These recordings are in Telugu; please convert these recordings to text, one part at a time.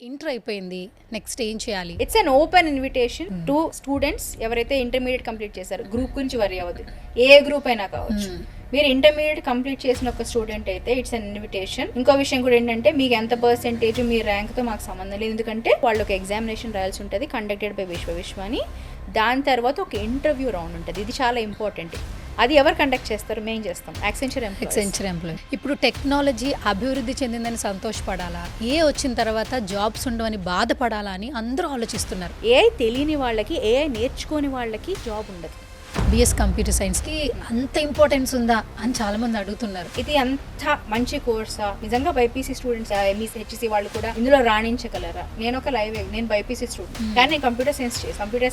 ఇంటర్ అయిపోయింది, నెక్స్ట్ ఏం చేయాలి? It's an open invitation to students ఎవరైతే ఇంటర్మీడియట్ కంప్లీట్ చేశారు. గ్రూప్ గురించి వరి అవ్వదు, ఏ గ్రూప్ అయినా కావచ్చు. మీరు ఇంటర్మీడియట్ కంప్లీట్ చేసిన ఒక స్టూడెంట్ అయితే ఇట్స్ అన్ ఇన్విటేషన్. ఇంకో విషయం కూడా ఏంటంటే, మీకు ఎంత పర్సెంటేజ్ మీ ర్యాంక్తో మాకు సంబంధం లేదు, ఎందుకంటే వాళ్ళు ఒక ఎగ్జామినేషన్ రాయాల్సి ఉంటుంది కండక్టెడ్ బై విశ్వని. దాని తర్వాత ఒక ఇంటర్వ్యూ రౌండ్ ఉంటుంది. ఇది చాలా ఇంపార్టెంట్. అది ఎవరు కండక్ట్ చేస్తారు? మేము చేస్తాం, యాక్సెంచర్ ఎంప్లాయ్. ఇప్పుడు టెక్నాలజీ అభివృద్ధి చెందిందని సంతోషపడాలా, ఏ వచ్చిన తర్వాత జాబ్స్ ఉండవని బాధపడాలా అని అందరూ ఆలోచిస్తున్నారు. ఏఐ తెలియని వాళ్ళకి, ఏఐ నేర్చుకోని వాళ్ళకి జాబ్ ఉండదు. బిఎస్ కంప్యూటర్ సైన్స్కి అంత ఇంపార్టెన్స్ ఉందా అని చాలా మంది అడుగుతున్నారు. ఇది అంత మంచి కోర్సా? నిజంగా బైపీసీ స్టూడెంట్స్, ఎంఈసీ, హెచ్ఈసీ వాళ్ళు కూడా ఇందులో రాణించగలరా? నేను బైపీసీ స్టూడెంట్, కానీ నేను కంప్యూటర్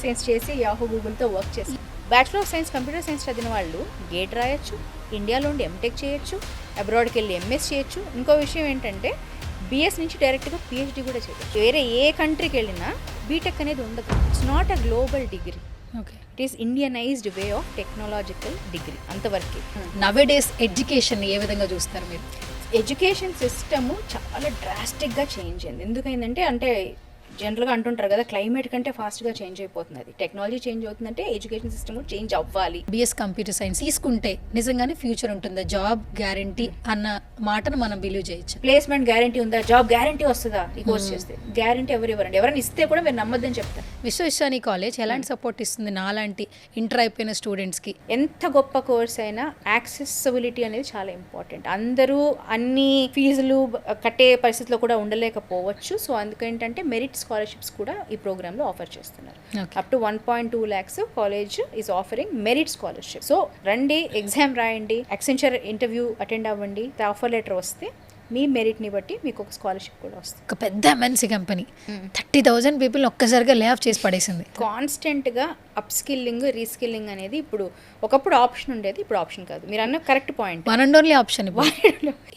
సైన్స్ చేసి యాహూ గూగుల్తో వర్క్ చేసి bachelor of science computer science చదివిన వాళ్ళు గేట్ రాయొచ్చు, ఇండియాలో ఉండి ఎంటెక్ చేయొచ్చు, అబ్రాడ్కి వెళ్ళి ఎంఎస్ చేయొచ్చు. ఇంకో విషయం ఏంటంటే, బిఎస్ నుంచి డైరెక్ట్గా పిహెచ్డి కూడా చేయొచ్చు. వేరే ఏ కంట్రీకి వెళ్ళినా బీటెక్ అనేది ఉండదు. It's not a global degree. It is Indianised way of technological degree, అంతవరకు. నవేడేస్ ఎడ్యుకేషన్ ఏ విధంగా చూస్తారు మీరు? ఎడ్యుకేషన్ సిస్టమ్ చాలా డ్రాస్టిక్గా చేంజ్ అయింది. ఎందుకైందంటే జనరల్గా అంటుంటారు కదా, క్లైమేట్ కంటే ఫాస్ట్గా చేంజ్ అయిపోతుంది. అది టెక్నాలజీ చేంజ్ అవుతుందంటే ఎడ్యుకేషన్ సిస్టమ్ కూడా చేంజ్ అవ్వాలి. బిఎస్ కంప్యూటర్ సైన్స్ తీసుకుంటే నిజంగానే ఫ్యూచర్ ఉంటుందా? జాబ్ గ్యారంటీ అన్న మాటను మనం బిలీవ్ చేయొచ్చు. ప్లేస్మెంట్ గ్యారంటీ ఉందా? జాబ్ గ్యారంటీ వస్తుందా ఈ కోర్స్ చేస్తే? గ్యారంటీ ఎవరండి? ఎవరైనా ఇస్తే కూడా మీరు నమ్మొద్దని చెప్తారు. విశ్వవిద్యాలయ కాలేజ్ ఎలాంటి సపోర్ట్ ఇస్తుంది నాలాంటి ఇంటర్ అయిపోయిన స్టూడెంట్స్కి? ఎంత గొప్ప కోర్స్ అయినా యాక్సెసిబిలిటీ అనేది చాలా ఇంపార్టెంట్. అందరూ అన్ని ఫీజులు కట్టే పరిస్థితిలో కూడా ఉండలేకపోవచ్చు. సో అందుకేంటంటే మెరిట్ స్కాలర్షిప్స్ కూడా ఈ ప్రోగ్రామ్ లో ఆఫర్ చేస్తున్నారు. Up to 1.2 lakhs college is offering merit scholarship. So రండి, ఎగ్జామ్ రాయండి, యాక్సెంచర్ ఇంటర్వ్యూ అటెండ్ అవ్వండి, ఆఫర్ లెటర్ వస్తే మీ మెరిట్ని బట్టి మీకు ఒక స్కాలర్షిప్ కూడా వస్తుంది. ఒక పెద్ద ఎంఎన్సీ కంపెనీ 30,000 పీపుల్ ఒక్కసారిగా లే ఆఫ్ చేసి పడేసింది. కాన్స్టెంట్గా అప్ స్కిల్లింగ్, రీస్కిల్లింగ్ అనేది ఇప్పుడు, ఒకప్పుడు ఆప్షన్ ఉండేది, ఇప్పుడు ఆప్షన్ కాదు. మీరు అన్న correct point. One and only option.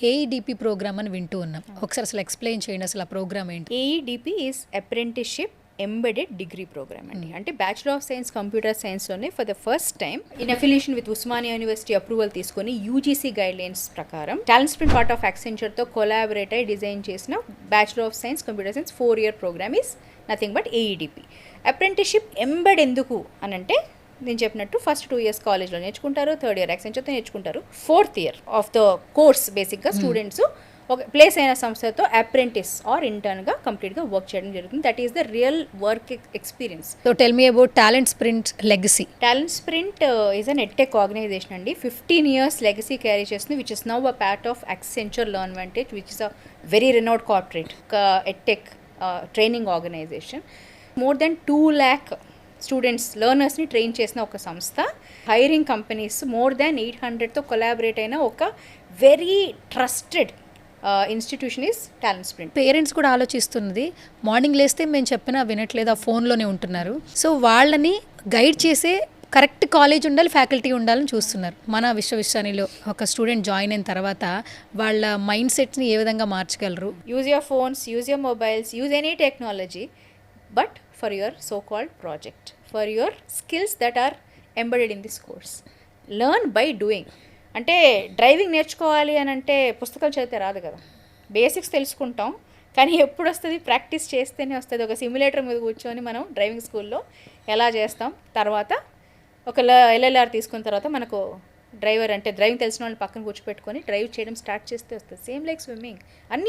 AEDP programme అని వింటూ ఉన్నాం, ఒకసారి అసలు ఎక్స్ప్లెయిన్ చేయండి, అసలు ఆ ప్రోగ్రామ్ ఏంటి? AEDP is apprenticeship embedded degree programme అండి. అంటే బ్యాచులర్ ఆఫ్ సైన్స్ కంప్యూటర్ సైన్స్లోనే for the first time in affiliation with Osmania university approval తీసుకొని యూజీసీ గైడ్ లైన్స్ ప్రకారం టాలెంట్ స్ప్రింట్ పార్ట్ ఆఫ్ యాక్సెంచర్తో కొలాబరేట్ అయి డిజైన్ చేసిన bachelor of science computer science 4-year programme is nothing but AEDP. Apprenticeship embed ఎందుకు అని అంటే, నేను చెప్పినట్టు ఫస్ట్ 2 years కాలేజ్లో నేర్చుకుంటారు, 3rd year యాక్సెంచర్తో నేర్చుకుంటారు, 4th year of the course బేసిక్గా స్టూడెంట్స్ ఒక ప్లేస్ అయిన సంస్థతో అప్రెంటిస్ ఆర్ ఇంటర్న్గా కంప్లీట్గా వర్క్ చేయడం జరుగుతుంది. That is the real work experience. So tell me about TalentSprint legacy. TalentSprint is an edtech organisation అండి. 15 years లెగసీ క్యారీ చేస్తుంది, which is now a part of Accenture LearnVantage, which is a very renowned corporate edtech training organisation. More than 2 lakh students, లెర్నర్స్ని ట్రైన్ చేసిన ఒక సంస్థ. హైరింగ్ కంపెనీస్ మోర్ దాన్ 800తో కొలాబరేట్ అయిన ఒక very trusted institution is TalentSprint. Parents కూడా ఆలోచిస్తున్నది, మార్నింగ్ లేస్తే మేము చెప్పినా వినట్లేదు, ఆ ఫోన్లోనే ఉంటున్నారు. సో వాళ్ళని గైడ్ చేసే కరెక్ట్ కాలేజ్ ఉండాలి, ఫ్యాకల్టీ ఉండాలని చూస్తున్నారు. మన విశ్వవిద్యాలయంలో ఒక స్టూడెంట్ జాయిన్ అయిన తర్వాత వాళ్ళ మైండ్ సెట్స్ని ఏ విధంగా మార్చగలరు? Use your phones, use your mobiles, use any technology, but for your so called project, for your skills that are embedded in this course. Learn by doing. అంటే డ్రైవింగ్ నేర్చుకోవాలి అని అంటే పుస్తకాలు చదివితే రాదు కదా, బేసిక్స్ తెలుసుకుంటాం, కానీ ఎప్పుడు వస్తుంది? ప్రాక్టీస్ చేస్తేనే వస్తుంది. ఒక సిమ్యులేటర్ మీద కూర్చొని మనం డ్రైవింగ్ స్కూల్లో ఎలా చేస్తాం, తర్వాత ఒక ఎల్ఎల్ఆర్ తీసుకున్న తర్వాత మనకు డ్రైవర్ అంటే డ్రైవింగ్ తెలిసిన వాళ్ళని పక్కన కూర్చోపెట్టుకొని డ్రైవ్ చేయడం స్టార్ట్ చేస్తే వస్తుంది. Same like swimming.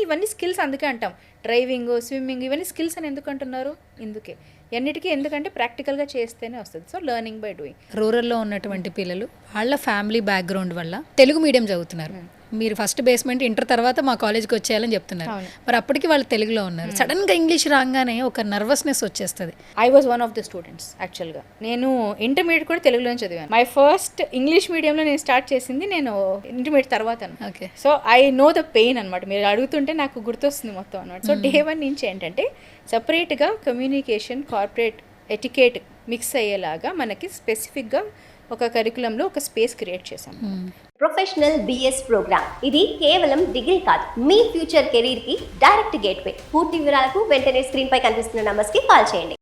ఇవన్నీ స్కిల్స్. అందుకే అంటాం డ్రైవింగ్, స్విమ్మింగ్ ఇవన్నీ స్కిల్స్ అని ఎందుకు అంటున్నారు? ఇందుకే అన్నిటికీ. ఎందుకంటే ప్రాక్టికల్గా చేస్తేనే వస్తుంది. So learning by doing. రూరల్లో ఉన్నటువంటి పిల్లలు వాళ్ళ ఫ్యామిలీ బ్యాక్గ్రౌండ్ వల్ల తెలుగు మీడియం చదువుతున్నారు. మీరు ఫస్ట్ బేస్మెంట్ ఇంటర్ తర్వాత మా కాలేజ్కి వచ్చేయాలని చెప్తున్నారు, మరి అప్పటికి వాళ్ళు తెలుగులో ఉన్నారు. సడన్గా ఇంగ్లీష్ రాగానే ఒక నర్వస్నెస్ వచ్చేస్తుంది. I was one of the students. యాక్చువల్గా నేను ఇంటర్మీడియట్ కూడా తెలుగులో చదివాను. మై ఫస్ట్ ఇంగ్లీష్ మీడియంలో నేను స్టార్ట్ చేసింది నేను ఇంటర్మీడియట్ తర్వాత. Okay. So I know the pain అనమాట. మీరు అడుగుతుంటే నాకు గుర్తొస్తుంది మొత్తం అనమాట. సో day 1 నుంచి ఏంటంటే సపరేట్గా కమ్యూనికేషన్, కార్పొరేట్ ఎటికేట్ మిక్స్ అయ్యేలాగా మనకి స్పెసిఫిక్గా ఒక కరికులంలో ఒక స్పేస్ క్రియేట్ చేశాం. Professional BS programme. ఇది కేవలం డిగ్రీ కాదు, మీ ఫ్యూచర్ కెరీర్ కి డైరెక్ట్ గేట్వే. పూర్తి వివరాలకు వెంటనే స్క్రీన్ పై కనిపిస్తున్న నంబర్స్ కి కాల్ చేయండి.